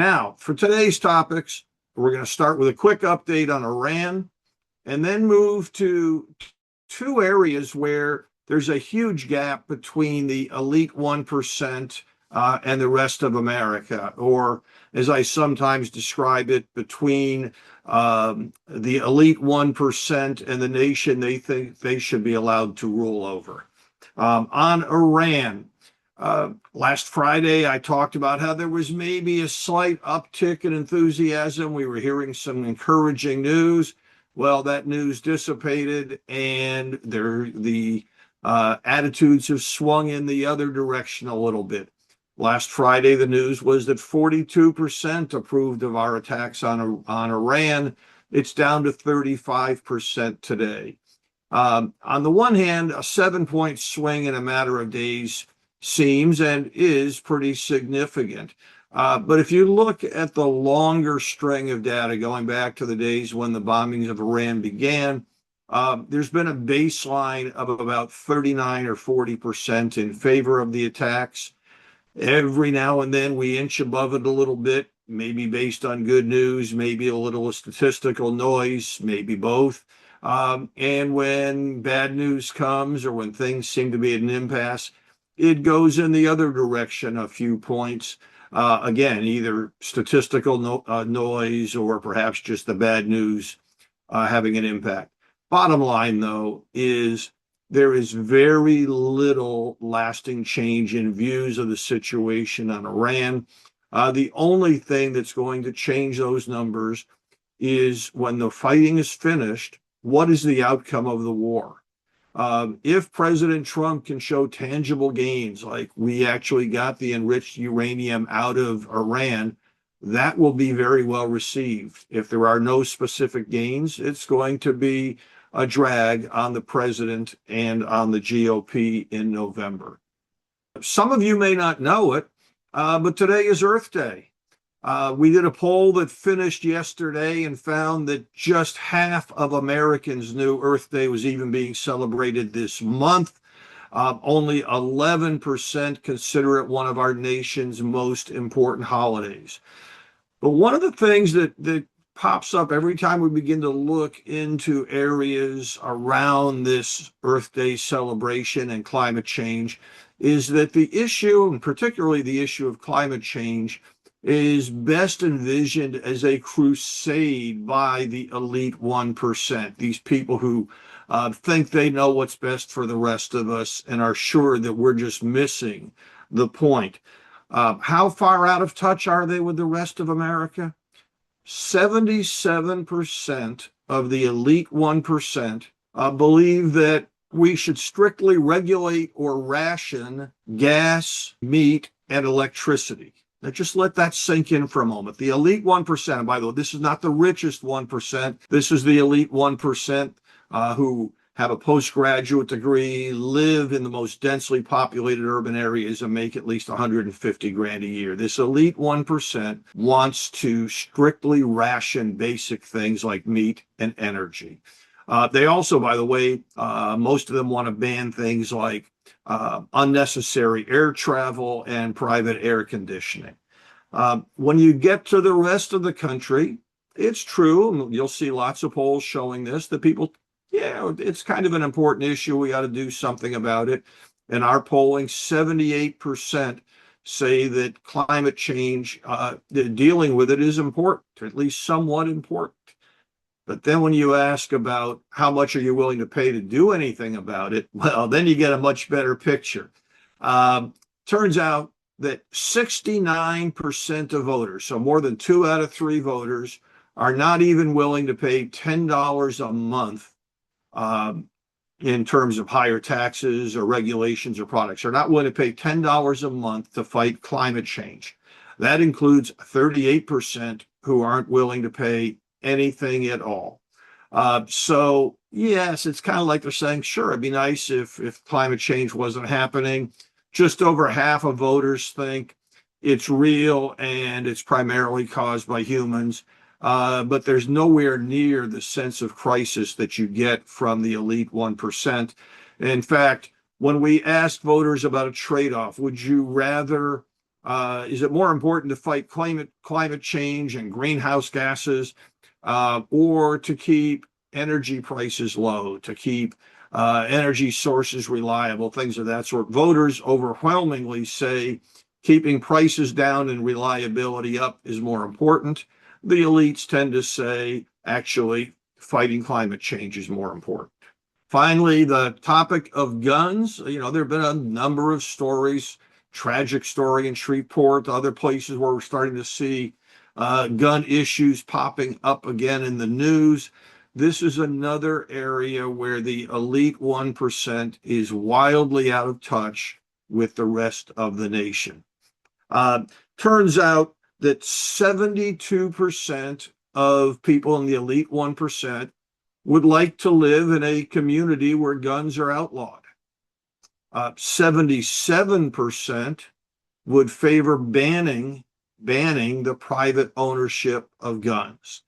Now, for today's topics, we're going to start with a quick update on Iran and then move to two areas where there's a huge gap between the elite 1% and the rest of America, or as I sometimes describe it, between the elite 1% and the nation they think they should be allowed to rule over. On Iran, last Friday, I talked about how there was maybe a slight uptick in enthusiasm. We were hearing some encouraging news. Well, that news dissipated, and the attitudes have swung in the other direction a little bit. Last Friday, the news was that 42% approved of our attacks on Iran. It's down to 35% today. On the one hand, a 7-point swing in a matter of days seems and is pretty significant. But if you look at the longer string of data going back to the days when the bombings of Iran began, there's been a baseline of about 39 or 40% in favor of the attacks. Every now and then we inch above it a little bit, maybe based on good news, maybe a little statistical noise, maybe both. And when bad news comes or when things seem to be at an impasse, it goes in the other direction a few points. Again, either statistical noise or perhaps just the bad news having an impact. Bottom line, though, is there is very little lasting change in views of the situation on Iran. The only thing that's going to change those numbers is when the fighting is finished, what is the outcome of the war? If President Trump can show tangible gains, like we actually got the enriched uranium out of Iran, that will be very well received. If there are no specific gains, it's going to be a drag on the president and on the GOP in November. Some of you may not know it, but today is Earth Day. We did a poll that finished yesterday and found that just half of Americans knew Earth Day was even being celebrated this month. Only 11% consider it one of our nation's most important holidays. But one of the things that pops up every time we begin to look into areas around this Earth Day celebration and climate change is that the issue, and particularly the issue of climate change, is best envisioned as a crusade by the elite 1%, these people who think they know what's best for the rest of us and are sure that we're just missing the point. How far out of touch are they with the rest of America? 77% of the elite 1% believe that we should strictly regulate or ration gas, meat, and electricity. Now, just let that sink in for a moment. The elite 1%, and by the way, this is not the richest 1%. This is the elite 1% who have a postgraduate degree, live in the most densely populated urban areas, and make at least 150 grand a year. This elite 1% wants to strictly ration basic things like meat and energy. They also, by the way, most of them want to ban things like unnecessary air travel and private air conditioning. When you get to the rest of the country, it's true, and you'll see lots of polls showing this, that people, it's kind of an important issue. We got to do something about it. In our polling, 78% say that climate change, dealing with it is important, or at least somewhat important. But then when you ask about how much are you willing to pay to do anything about it, well, then you get a much better picture. Turns out that 69% of voters, so more than 2 out of 3 voters, are not even willing to pay $10 a month in terms of higher taxes or regulations or products. They're not willing to pay $10 a month to fight climate change. That includes 38% who aren't willing to pay anything at all. So yes, it's kind of like they're saying, sure, it'd be nice if climate change wasn't happening. Just over half of voters think it's real and it's primarily caused by humans. But there's nowhere near the sense of crisis that you get from the elite 1%. In fact, when we asked voters about a trade-off, would you rather Is it more important to fight climate change and greenhouse gases, or to keep energy prices low, to keep energy sources reliable, things of that sort? Voters overwhelmingly say keeping prices down and reliability up is more important. The elites tend to say actually fighting climate change is more important. Finally, the topic of guns. There have been a number of stories, tragic story in Shreveport, other places where we're starting to see gun issues popping up again in the news. This is another area where the elite 1% is wildly out of touch with the rest of the nation. Uh, Turns out that 72% of people in the elite 1% would like to live in a community where guns are outlawed. 77% would favor banning the private ownership of guns.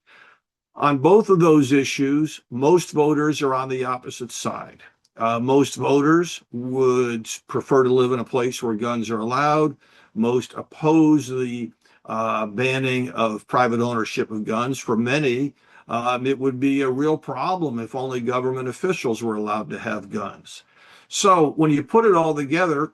On both of those issues, most voters are on the opposite side. Most voters would prefer to live in a place where guns are allowed. Most oppose the banning of private ownership of guns. For many, it would be a real problem if only government officials were allowed to have guns. So when you put it all together,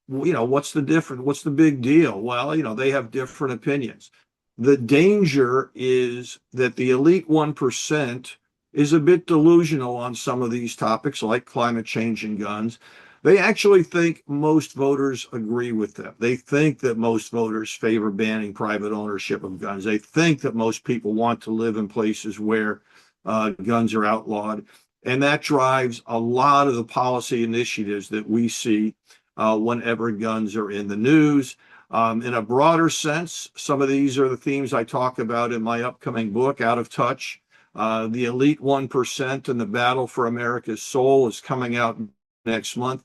what's the difference? What's the big deal? Well, they have different opinions. The danger is that the elite 1% is a bit delusional on some of these topics, like climate change and guns. They actually think most voters agree with them. They think that most voters favor banning private ownership of guns. They think that most people want to live in places where guns are outlawed. And that drives a lot of the policy initiatives that we see whenever guns are in the news. In a broader sense, some of these are the themes I talk about in my upcoming book, Out of Touch. The Elite 1% and the Battle for America's Soul is coming out next month.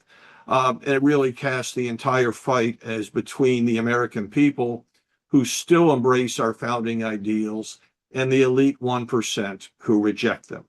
And it really casts the entire fight as between the American people who still embrace our founding ideals and the elite 1% who reject them.